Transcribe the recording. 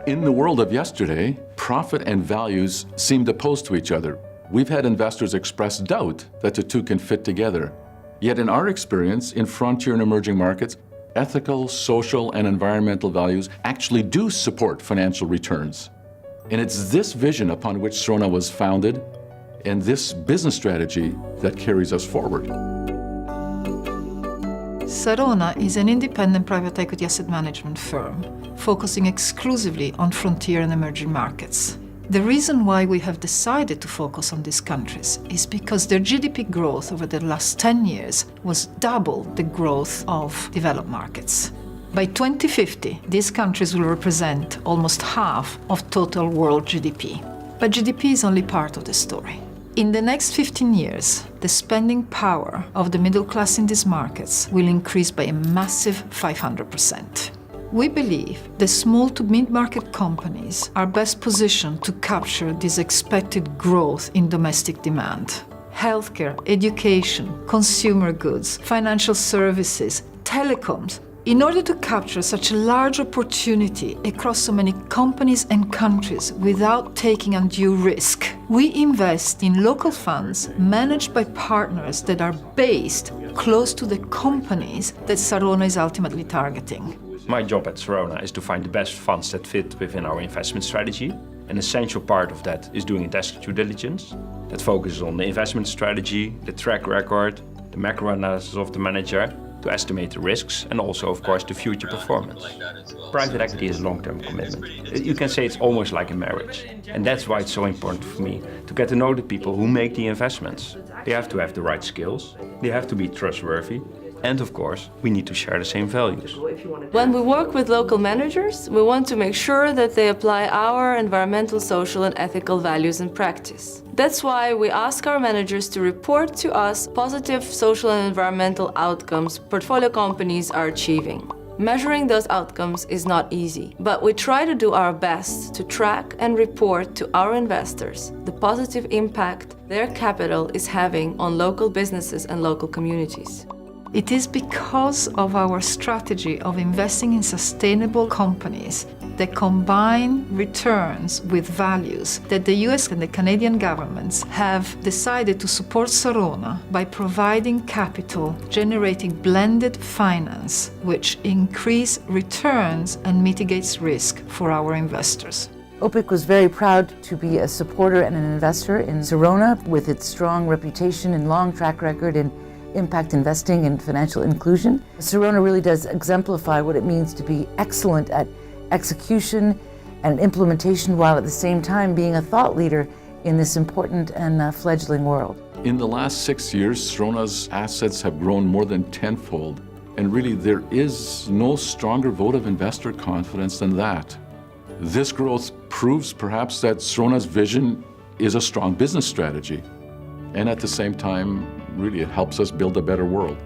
In the world of yesterday, profit and values seemed opposed to each other. We've had investors express doubt that the two can fit together. Yet in our experience, in frontier and emerging markets, ethical, social, and environmental values actually do support financial returns. And it's this vision upon which Sarona was founded and this business strategy that carries us forward. Sarona is an independent private equity asset management firm focusing exclusively on frontier and emerging markets. The reason why we have decided to focus on these countries is because their GDP growth over the last 10 years was double the growth of developed markets. By 2050, these countries will represent almost half of total world GDP. But GDP is only part of the story. In the next 15 years, the spending power of the middle class in these markets will increase by a massive 500%. We believe the small to mid-market companies are best positioned to capture this expected growth in domestic demand. Healthcare, education, consumer goods, financial services, telecoms. In order to capture such a large opportunity across so many companies and countries without taking undue risk, we invest in local funds managed by partners that are based close to the companies that Sarona is ultimately targeting. My job at Sarona is to find the best funds that fit within our investment strategy. An essential part of that is doing a desk due diligence that focuses on the investment strategy, the track record, the macro analysis of the manager, to estimate the risks and also, of course, the future performance. Private equity is a long-term commitment. You can say it's almost like a marriage. And that's why it's so important for me to get to know the people who make the investments. They have to have the right skills, they have to be trustworthy, and of course, we need to share the same values. When we work with local managers, we want to make sure that they apply our environmental, social, and ethical values in practice. That's why we ask our managers to report to us positive social and environmental outcomes portfolio companies are achieving. Measuring those outcomes is not easy, but we try to do our best to track and report to our investors the positive impact their capital is having on local businesses and local communities. It is because of our strategy of investing in sustainable companies that combine returns with values that the US and the Canadian governments have decided to support Sarona by providing capital, generating blended finance, which increase returns and mitigates risk for our investors. OPIC was very proud to be a supporter and an investor in Sarona with its strong reputation and long track record in impact investing and financial inclusion. Sarona really does exemplify what it means to be excellent at execution and implementation while at the same time being a thought leader in this important and fledgling world. In the last 6 years, Sarona's assets have grown more than tenfold. And really, there is no stronger vote of investor confidence than that. This growth proves perhaps that Sarona's vision is a strong business strategy. And at the same time, really, it helps us build a better world.